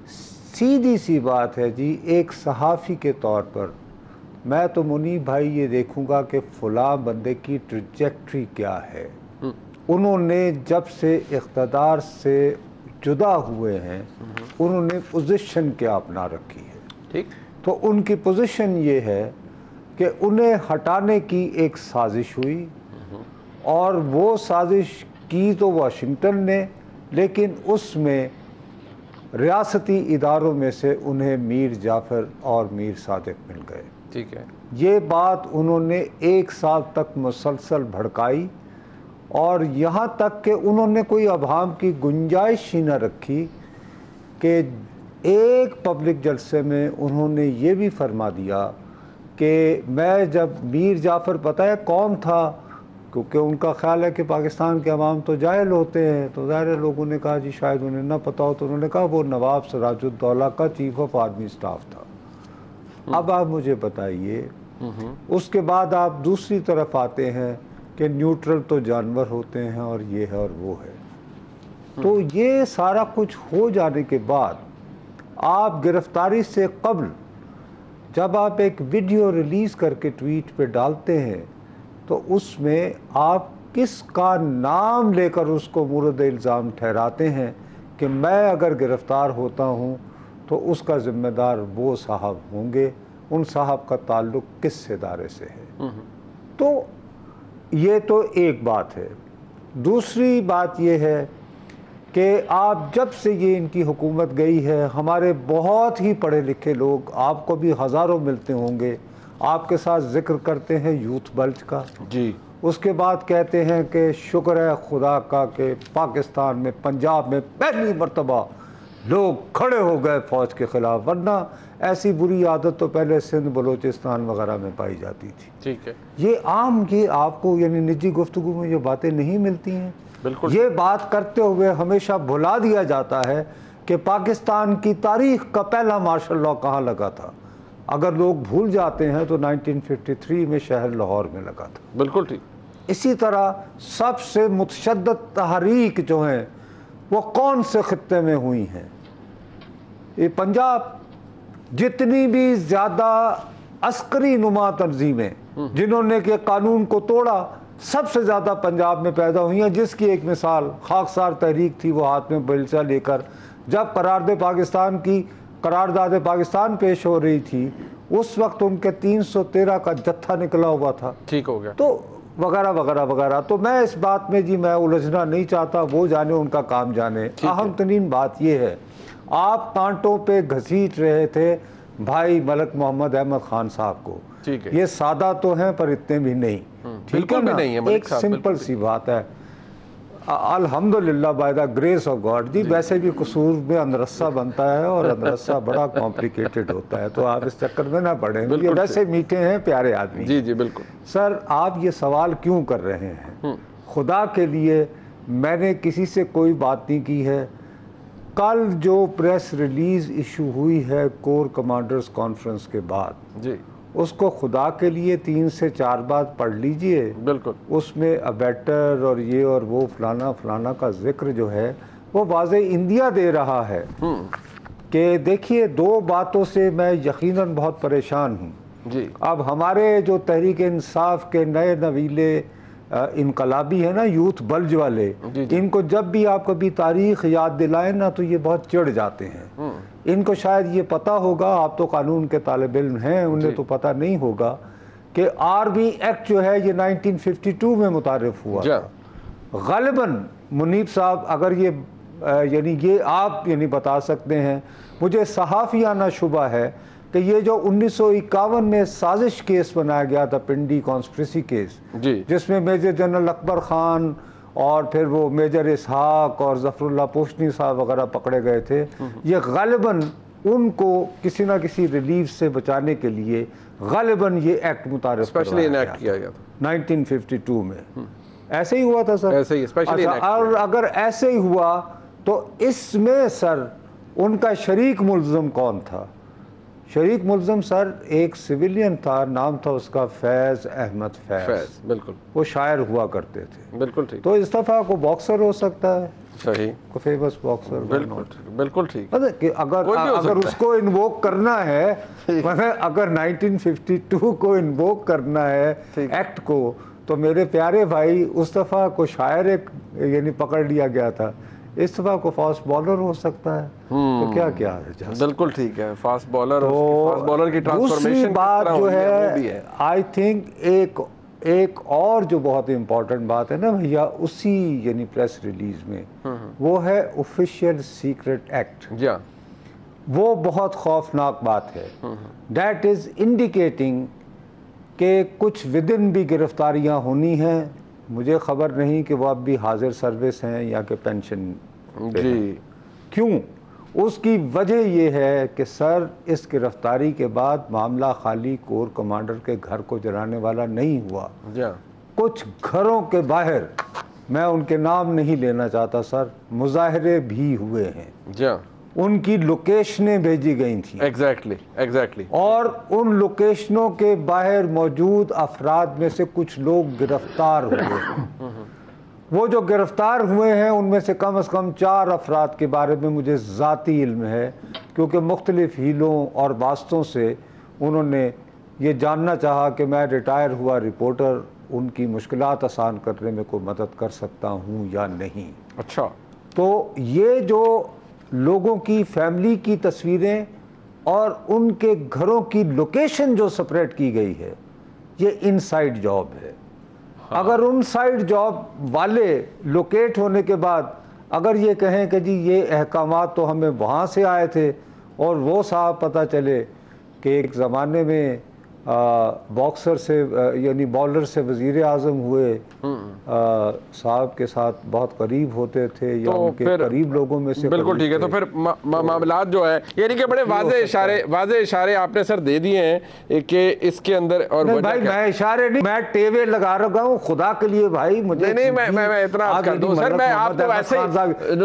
सीधी सी बात है जी, एक सहाफ़ी के तौर पर मैं तो मुनीब भाई ये देखूंगा कि फ़लाँ बंदे की ट्रैजेक्टरी क्या है, उन्होंने जब से इक़्तिदार से जुदा हुए हैं उन्होंने पोजीशन क्या अपना रखी है। ठीक, तो उनकी पोजीशन ये है कि उन्हें हटाने की एक साजिश हुई, और वो साजिश की तो वाशिंगटन ने, लेकिन उसमें रियासती इदारों में से उन्हें मीर जाफ़र और मीर सादिक मिल गए। ठीक है, ये बात उन्होंने 1 साल तक मुसलसल भड़काई, और यहाँ तक कि उन्होंने कोई अभाम की गुंजाइश ही न रखी कि एक पब्लिक जलसे में उन्होंने ये भी फरमा दिया कि मैं जब मीर जाफ़र, पता है कौन था, क्योंकि उनका ख्याल है कि पाकिस्तान के अवाम तो जाहिल होते हैं, तो ज़ाहिर लोगों ने कहा जी शायद उन्हें ना पता हो, तो उन्होंने कहा वो नवाब सिराजुद्दौला का चीफ ऑफ आर्मी स्टाफ था। अब आप मुझे बताइए, उसके बाद आप दूसरी तरफ आते हैं कि न्यूट्रल तो जानवर होते हैं और ये है और वो है। तो ये सारा कुछ हो जाने के बाद आप गिरफ्तारी से कब्ल जब आप एक वीडियो रिलीज़ करके ट्वीट पे डालते हैं, तो उसमें आप किसका नाम लेकर उसको मुर्द इल्ज़ाम ठहराते हैं कि मैं अगर गिरफ़्तार होता हूँ तो उसका ज़िम्मेदार वो साहब होंगे, उन साहब का ताल्लुक़ किस इदारे से है। तो ये तो एक बात है। दूसरी बात ये है कि आप जब से ये इनकी हुकूमत गई है, हमारे बहुत ही पढ़े लिखे लोग, आपको भी हज़ारों मिलते होंगे, आपके साथ जिक्र करते हैं यूथ बल्ज का जी, उसके बाद कहते हैं कि शुक्र है खुदा का कि पाकिस्तान में, पंजाब में पहली मर्तबा लोग खड़े हो गए फ़ौज के ख़िलाफ़, वरना ऐसी बुरी आदत तो पहले सिंध बलूचिस्तान वगैरह में पाई जाती थी। ठीक है, ये आम, ये आपको यानी निजी गुफ्तगू में ये बातें नहीं मिलती हैं। बिल्कुल, ये बात करते हुए हमेशा भुला दिया जाता है कि पाकिस्तान की तारीख का पहला मार्शल लॉ कहाँ लगा था। अगर लोग भूल जाते हैं तो 1953 में शहर लाहौर में लगा था। बिल्कुल ठीक। इसी तरह सबसे मुतशद्दद तहरीक जो हैं वो कौन से खित्ते में हुई हैं? ये पंजाब। जितनी भी ज़्यादा अस्करी नुमा तंजीमें जिन्होंने के कानून को तोड़ा, सबसे ज़्यादा पंजाब में पैदा हुई हैं, जिसकी एक मिसाल खाकसार तहरीक थी। वो हाथ में बेलचा लेकर जब करारदाद पाकिस्तान पेश हो रही थी, उस वक्त उनके 313 का जत्था निकला हुआ था। ठीक हो गया। तो वगैरह वगैरह वगैरह। तो मैं इस बात में जी मैं उलझना नहीं चाहता, वो जाने, उनका काम जाने। अहम तरीन बात यह है, आप कांटों पे घसीट रहे थे भाई मलक मोहम्मद अहमद खान साहब को। ठीक है, ये सादा तो हैं पर इतने भी नहीं। ठीक है ना? एक सिंपल सी बात है, अल्हम्दुलिल्लाह by the grace of God जी। वैसे भी कसूर में अंदरस्सा बनता है और अंदरस्सा बड़ा कॉम्प्लिकेटेड होता है, तो आप इस चक्कर में ना पड़े। ये वैसे मीठे हैं, प्यारे आदमी। जी जी बिल्कुल। सर आप ये सवाल क्यों कर रहे हैं? खुदा के लिए मैंने किसी से कोई बात नहीं की है। कल जो प्रेस रिलीज इशू हुई है कोर कमांडर्स कॉन्फ्रेंस के बाद जी, उसको खुदा के लिए 3 से 4 बार पढ़ लीजिए। बिल्कुल। उसमें अबेटर और ये और वो फलाना फलाना का जिक्र जो है वो वाज़े इंडिया दे रहा है कि देखिए 2 बातों से मैं यकीनन बहुत परेशान हूँ जी। अब हमारे जो तहरीक इंसाफ के नए नवीले इनकलाबी है ना, यूथ बल्ज वाले, इनको जब भी आप कभी तारीख याद दिलाएं ना तो ये बहुत चिढ़ जाते हैं। इनको शायद ये पता होगा, आप तो कानून के तालिब इल्म हैं, उन्हें तो पता नहीं होगा कि आर्मी एक्ट जो है ये 1952 में मुतारिफ हुआ। गालिबन मुनीब साहब अगर ये यानी ये आप यानी बता सकते हैं, मुझे सहाफ़ियाना शुबा है कि ये जो 1951 में साजिश केस बनाया गया था, पिंडी कॉन्स्पिरेसी केस, जिसमें मेजर जनरल अकबर खान और फिर वो मेजर इसहाक और जफरुल्लाह पोशनी साहब वगैरह पकड़े गए थे, ये गालिबन उनको किसी ना किसी रिलीफ से बचाने के लिए गालिबन ये एक्ट मुतारिफ स्पेशली इनैक्ट किया गया था 1952 में। ऐसे ही हुआ था सर? ऐसे ही स्पेशली। अच्छा, और अगर ऐसे ही हुआ तो इसमें सर उनका शरीक मुल्ज़म कौन था? शरीक मुल्ज़म सर एक सिविलियन था, नाम था उसका फैज़ अहमद फैज़। बिल्कुल। वो शायर हुआ करते थे। बिल्कुल ठीक। तो इस दफ़ा को बॉक्सर हो सकता है। सही। को फेमस बॉक्सर। बिल्कुल ठीक। कि अगर उसको इन्वोक करना है, मतलब अगर 1952 को इन्वोक करना है एक्ट को, तो मेरे प्यारे भाई उस दफ़ा को शायर एक यानी पकड़ लिया गया था, इस दफा को फास्ट बॉलर हो सकता है। तो क्या क्या है? बिल्कुल ठीक है, फास्ट बॉलर। तो फास्ट बॉलर की ट्रांसफॉर्मेशन बात जो है आई थिंक एक और जो बहुत इंपॉर्टेंट बात है ना भैया उसी यानी प्रेस रिलीज में, वो है ऑफिशियल सीक्रेट एक्ट। वो बहुत खौफनाक बात है। दैट इज इंडिकेटिंग कि कुछ विदिन भी गिरफ्तारियां होनी हैं। मुझे खबर नहीं कि वो अब भी हाजिर सर्विस हैं या कि पेंशन जी। क्यों? उसकी वजह यह है कि सर इस गिरफ्तारी के बाद मामला खाली कोर कमांडर के घर को जलाने वाला नहीं हुआ। कुछ घरों के बाहर, मैं उनके नाम नहीं लेना चाहता सर, मुजाहरे भी हुए हैं। उनकी लोकेशनें भेजी गई थी। एग्जैक्टली। और उन लोकेशनों के बाहर मौजूद अफराद में से कुछ लोग गिरफ्तार हुए। वो जो गिरफ्तार हुए हैं उनमें से कम 4 अफराद के बारे में मुझे ज़ाती इल्म है, क्योंकि मुख्तलिफ हीलों और वास्तों से उन्होंने ये जानना चाहा कि मैं रिटायर हुआ रिपोर्टर उनकी मुश्किलात आसान करने में कोई मदद कर सकता हूँ या नहीं। अच्छा। तो ये जो लोगों की फैमिली की तस्वीरें और उनके घरों की लोकेशन जो सेपरेट की गई है, ये इनसाइड जॉब है। अगर उन साइड जॉब वाले लोकेट होने के बाद अगर ये कहें कि जी ये अहकामात तो हमें वहाँ से आए थे, और वो साहब पता चले कि एक ज़माने में बॉक्सर से यानी बॉलर से वज़ीर आज़म हुए, साहब के साथ बहुत करीब होते थे या तो उनके करीब लोगों में से। बिल्कुल ठीक है। तो फिर मामलात जो है यानी कि बड़े वाज़े इशारे आपने सर दे दिए हैं कि इसके अंदर। और नहीं भाई मैं इशारे नहीं, मैं टेवे लगा रखा हूँ खुदा के लिए भाई। मुझे नहीं मैं इतना कर दूं सर, मैं आपको वैसे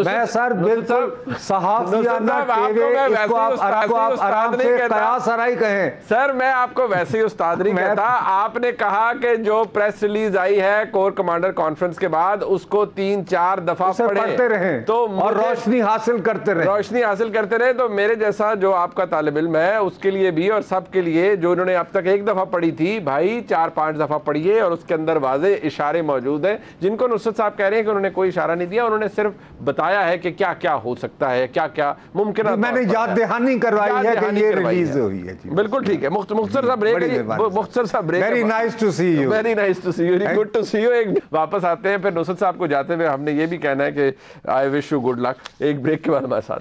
मैं सर बिल्कुल सहाफ़ियाना टेवे इसको आप आराम से कयासराई कहें सर, मैं आपको वैसे उस्ताद नहीं कहता। आपने कहा कि जो प्रेस रिलीज आई है कोर कमांडर कॉन्फ्रेंस के बाद उसको 3-4 दफा पढ़ते रहें तो और रोशनी हासिल करते रहे। तो मेरे जैसा जो आपका तालिब इल्म है उसके लिए भी और सबके लिए जो उन्होंने अब तक 1 दफा पढ़ी थी, भाई 4-5 दफा पढ़िए और उसके अंदर वाज़े इशारे मौजूद हैं जिनको नुसरत साहब कह रहे हैं कि उन्होंने कोई इशारा नहीं दिया, उन्होंने सिर्फ बताया है कि क्या क्या हो सकता है, क्या क्या मुमकिन है। मैंने याद दहानी करवाई है कि ये रिलीज हुई है। बिल्कुल ठीक है। मुख्तसर साहब ब्रेक, मुख्तसर साहब break. Very nice to see you, very nice to see you, very good to see you. एक वापस आते हैं, फिर नुसरत साहब को जाते हुए हमने ये भी कहना है कि I wish you good luck. एक ब्रेक के बाद हमारे साथ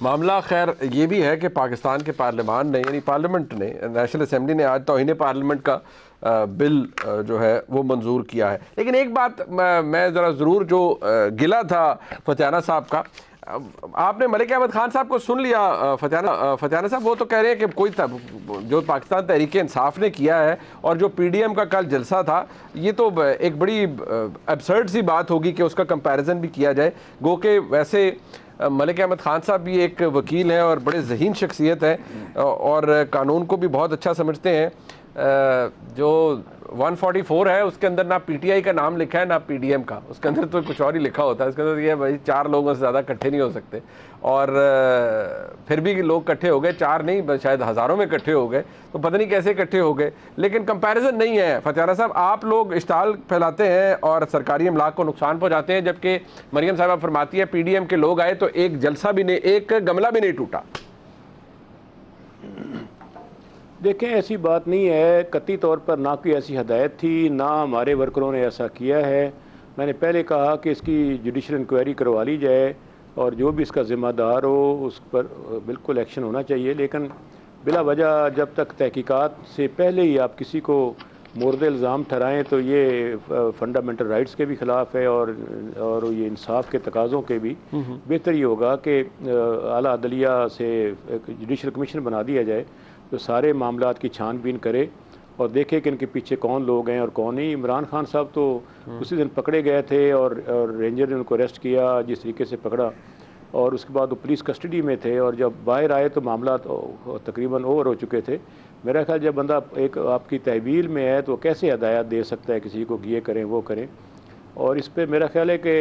मामला खैर ये भी है कि पाकिस्तान के पार्लियामान ने यानी पार्लियामेंट ने नेशनल असेंबली ने आज तौहीन पार्लियामेंट का बिल जो है वो मंजूर किया है। लेकिन एक बात मैं ज़रा ज़रूर जो गिला था फतियाना साहब का, आपने मलिक अहमद खान साहब को सुन लिया। फतियाना साहब वो तो कह रहे हैं कि कोई जो पाकिस्तान तहरीक इंसाफ ने किया है और जो PDM का कल जलसा था, ये तो एक बड़ी एब्सर्ड सी बात होगी कि उसका कंपैरिजन भी किया जाए। गो के वैसे मलिक अहमद खान साहब भी एक वकील हैं और बड़े ज़हीन शख्सियत हैं और कानून को भी बहुत अच्छा समझते हैं। जो 144 है उसके अंदर ना PTI का नाम लिखा है ना PDM का, उसके अंदर तो कुछ और ही लिखा होता है। उसके अंदर ये भाई 4 लोगों से ज़्यादा इकट्ठे नहीं हो सकते और फिर भी लोग इकट्ठे हो गए, 4 नहीं शायद हज़ारों में इकट्ठे हो गए, तो पता नहीं कैसे इकट्ठे हो गए। लेकिन कंपैरिजन नहीं है। फतियाना साहब, आप लोग इश्ताल फैलाते हैं और सरकारी अमलाक को नुकसान पहुँचाते हैं, जबकि मरियम साहबा फरमाती है PDM के लोग आए तो एक जलसा भी नहीं, एक गमला भी नहीं टूटा। देखें, ऐसी बात नहीं है, कतई तौर पर ना कोई ऐसी हदायत थी, ना हमारे वर्करों ने ऐसा किया है। मैंने पहले कहा कि इसकी जुडिशल इंक्वायरी करवा ली जाए और जो भी इसका ज़िम्मेदार हो उस पर बिल्कुल एक्शन होना चाहिए। लेकिन बिला वजह जब तक तहकीकात से पहले ही आप किसी को मुर्द इल्ज़ाम ठहराएँ तो ये फंडामेंटल राइट्स के भी ख़िलाफ़ है और ये इंसाफ के तकाज़ों के भी। बेहतर ये होगा कि आला अदलिया से जुडिशल कमीशन बना दिया जाए तो सारे मामलात की छानबीन करे और देखे कि इनके पीछे कौन लोग हैं और कौन नहीं। इमरान खान साहब तो उसी दिन पकड़े गए थे और रेंजर ने उनको अरेस्ट किया जिस तरीके से पकड़ा, और उसके बाद वो पुलिस कस्टडी में थे और जब बाहर आए तो मामला तकरीबन ओवर हो चुके थे। मेरा ख्याल जब बंदा एक आपकी तहवील में है तो कैसे हदायत दे सकता है किसी को ये करें वो करें, और इस पे मेरा ख्याल है कि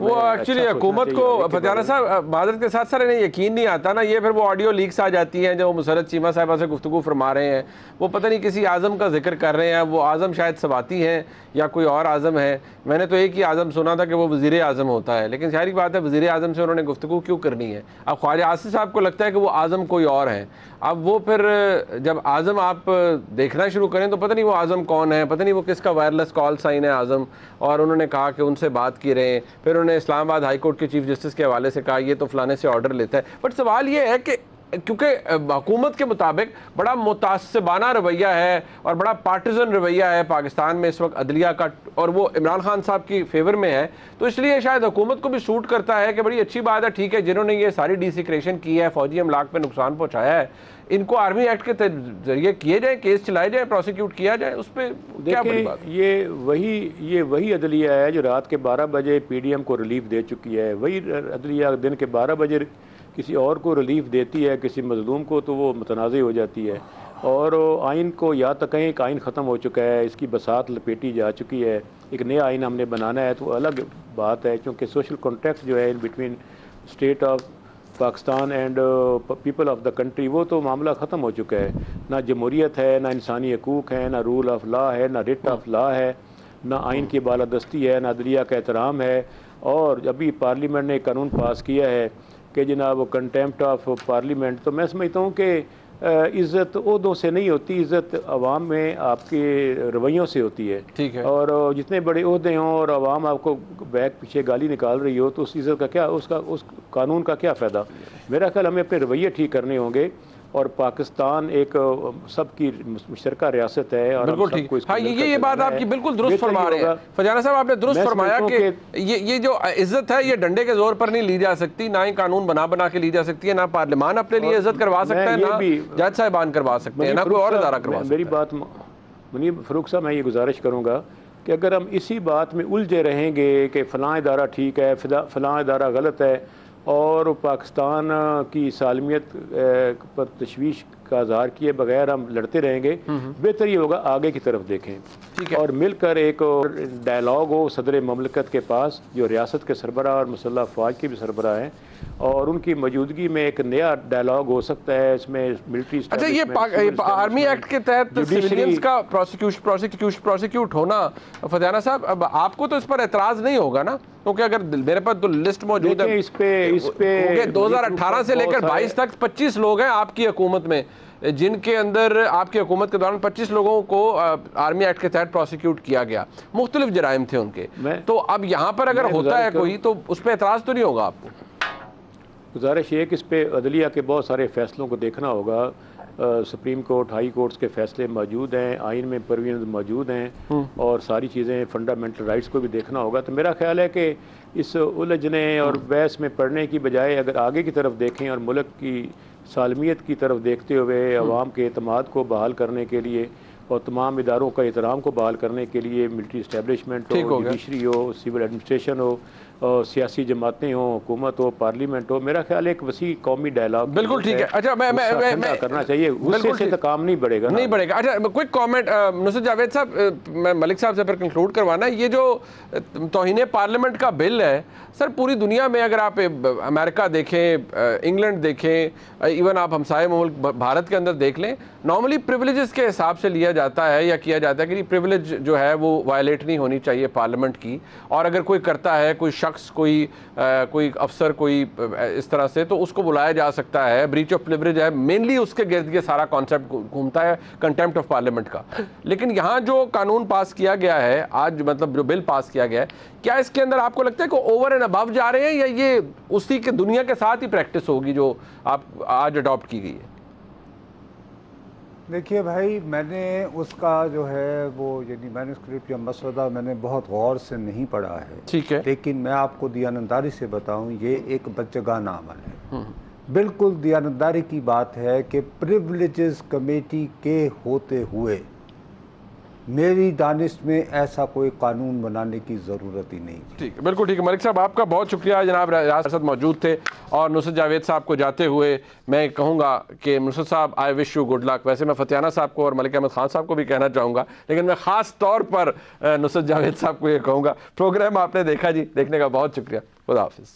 वो एक्चुअली हुकूमत को फतियाना साहब माजरत के साथ सर इन्हें यकीन नहीं आता ना, ये फिर वो ऑडियो लीक्स आ जाती हैं जो मुसरत चीमा साहिबा से गुफ्तगू फरमा रहे हैं, वो पता नहीं किसी आज़म का जिक्र कर रहे हैं, वो आज़म शायद सवाती हैं या कोई और आज़म है। मैंने तो एक ही आज़म सुना था कि वो वज़ीर आज़म होता है, लेकिन सारी बात है वज़ीर आज़म से उन्होंने गुफ्तगू क्यों करनी है। अब ख्वाजा आसिफ साहब को लगता है कि वो आज़म कोई और है। अब वो फिर जब आज़म आप देखना शुरू करें तो पता नहीं वो आज़म कौन है, पता नहीं वो किसका वायरलेस कॉल साइन है आज़म, और उन्होंने कहा कि उनसे बात की रहे। फिर उन्होंने इस्लामाबाद हाई कोर्ट के चीफ जस्टिस के हवाले से कहा ये तो फलाने से ऑर्डर लेता है। बट सवाल ये है कि क्योंकि हुकूमत के मुताबिक बड़ा मुतासिबाना रवैया है और बड़ा पार्टिजन रवैया है पाकिस्तान में इस वक्त अदलिया का, और वो इमरान खान साहब की फेवर में है, तो इसलिए शायद हुकूमत को भी सूट करता है कि बड़ी अच्छी बात है, ठीक है, जिन्होंने ये सारी डिसिक्रेशन की है, फौजी अमलाक पे नुकसान पहुँचाया है, इनको आर्मी एक्ट के जरिए किए जाए, केस चलाए जाए, प्रोसिक्यूट किया जाए, उस पर क्या बड़ी बात? ये वही अदलिया है जो रात के 12 बजे PDM को रिलीफ दे चुकी है। वही अदलिया दिन के 12 बजे किसी और को रिलीफ देती है, किसी मजलूम को, तो वो मुतनाज़ हो जाती है। और आइन को या तो कहें कि आइन ख़त्म हो चुका है, इसकी बसात लपेटी जा चुकी है, एक नया आइन हमने बनाना है, तो अलग बात है, क्योंकि सोशल कॉन्ट्रैक्ट जो है in between state of Pakistan and people of the country, वो तो मामला ख़त्म हो चुका है। ना जमहूरियत है, ना इंसानी हकूक़ है, ना रूल ऑफ लॉ है, ना रिट ऑफ लॉ है, ना आइन की बालादस्ती है, ना अदलिया का एहतराम है। और अभी पार्लियामेंट ने कानून पास किया है कि जनाब कंटेम्प्ट ऑफ पार्लियामेंट, तो मैं समझता हूँ कि इज़्ज़त ओहदों से नहीं होती, इज़्ज़त आवाम में आपके रवैयों से होती है। ठीक है। और जितने बड़े ओहदे हों और आवाम आपको बैक पीछे गाली निकाल रही हो तो उस इज़्ज़त का क्या, उस कानून का क्या फ़ायदा? मेरा ख्याल हमें अपने रवैये ठीक करने होंगे, और पाकिस्तान एक सबकी मुश्तरका रियासत है और बिल्कुल ठीक। हाँ, ये बात आपकी बिल्कुल दुरुस्त फरमा रहे हैं फजाना साहब, आपने दुरुस्त फरमाया कि ये जो इज्जत है ये डंडे के जोर पर नहीं ली जा सकती, ना ही कानून बना के ली जा सकती है, ना पार्लियामान अपने लिए इज्जत करवा सकता है, ना जज साहिबान करवा सकते हैं, ना कोई और इदारा करवा सकता है। मेरी बात मुनीब फारूक साहब, मैं ये गुजारिश करूँगा कि अगर हम इसी बात में उलझे रहेंगे कि फ़लाँ इदारा ठीक है, फ़लाँ इदारा गलत है, और पाकिस्तान की सालमियत पर तशवीश का इज़हार किए बगैर हम लड़ते रहेंगे, बेहतर ये होगा आगे की तरफ देखें और मिलकर एक डायलॉग हो सदर ममलकत के पास, जो रियासत के सरबराह और मुसल्लह फ़ौज के भी सरबराह हैं, और उनकी मौजूदगी में एक नया डायलॉग हो सकता है। इसमें मिलिट्री, अच्छा, ये आर्मी एक्ट के तहत सिविलियंस का प्रोसिक्यूट होना, फतियाना साहब, अब आपको तो इस पर एतराज़ नहीं होगा ना, क्योंकि अगर मेरे पास तो लिस्ट मौजूद है, इस पे 2018 से लेकर 22 तक 25 लोग हैं आपकी हुकूमत में, जिनके अंदर आपकी हुकूमत के दौरान 25 लोगों को आर्मी एक्ट के तहत प्रोसिक्यूट किया गया, मुख्तलिफ जराइम थे उनके। तो अब यहाँ पर अगर होता है कोई, तो उस पर एतराज़ तो नहीं होगा आपको? गुजारिश ये कि इस पे अदलिया के बहुत सारे फ़ैसलों को देखना होगा। सुप्रीम कोर्ट, हाई कोर्ट्स के फ़ैसले मौजूद हैं, आइन में प्रोविजन मौजूद हैं और सारी चीज़ें फंडामेंटल राइट्स को भी देखना होगा। तो मेरा ख्याल है कि इस उलझने और बहस में पढ़ने की बजाय अगर आगे की तरफ देखें और मुल्क की सालमियत की तरफ देखते हुए अवाम के एतमाद को बहाल करने के लिए और तमाम इदारों का एहतराम को बहाल करने के लिए मिलिट्री इस्टेब्लिशमेंट हो, जुडिशरी हो, सिविल एडमिनिस्ट्रेशन हो, और सियासी जमातें हो, हुकूमत हो, पार्लियामेंट हो, मेरा ख्याल है एक वसी कौमी डायलॉग बिल्कुल ठीक है। अच्छा, मैं करना चाहिए, उससे से तो काम नहीं बढ़ेगा, नहीं बढ़ेगा। अच्छा, क्विक कमेंट नुसरत जावेद साहब, मैं मलिक साहब से फिर कंक्लूड करवाना, ये जो तौहीन पार्लियामेंट का बिल है सर, पूरी दुनिया में अगर आप अमेरिका देखें, इंग्लैंड देखें, इवन आप हमसाये मुल्क भारत के अंदर देख लें, नॉर्मली प्रिविलेजेस के हिसाब से लिया जाता है या किया जाता है कि प्रिविलेज जो है वो वायलेट नहीं होनी चाहिए पार्लियामेंट की, और अगर कोई करता है, कोई शख्स, कोई अफसर, कोई इस तरह से, तो उसको बुलाया जा सकता है। ब्रीच ऑफ प्रिविलेज है, मेनली उसके गिर्द ये सारा कॉन्सेप्ट घूमता है, कंटेम्प्ट ऑफ पार्लियामेंट का। लेकिन यहाँ जो कानून पास किया गया है आज, मतलब जो बिल पास किया गया है, क्या इसके अंदर आपको लगता है कि ओवर एंड अबव जा रहे हैं या ये उसी के दुनिया के साथ ही प्रैक्टिस होगी जो आप आज अडॉप्ट की गई है? देखिए भाई, मैंने उसका जो है वो यानी मैन्युस्क्रिप्ट या मसवदा मैंने बहुत गौर से नहीं पढ़ा है, ठीक है, लेकिन मैं आपको दियानतदारी से बताऊं, ये एक बच्चगाना अमल है। बिल्कुल दियानतदारी की बात है कि प्रिविलेजेस कमेटी के होते हुए मेरी दानिश में ऐसा कोई कानून बनाने की ज़रूरत ही नहीं। ठीक है, बिल्कुल ठीक है। मलिक साहब, आपका बहुत शुक्रिया, जनाब रियासत मौजूद थे। और नुसरत जावेद साहब को जाते हुए मैं कहूँगा कि नुसरत साहब, I wish you good luck. वैसे मैं फतियाना साहब को और मलिक अहमद खान साहब को भी कहना चाहूँगा, लेकिन मैं ख़ास तौर पर नुसरत जावेद साहब को ये कहूँगा, प्रोग्राम आपने देखा जी, देखने का बहुत शुक्रिया। खुदा हाफिज़।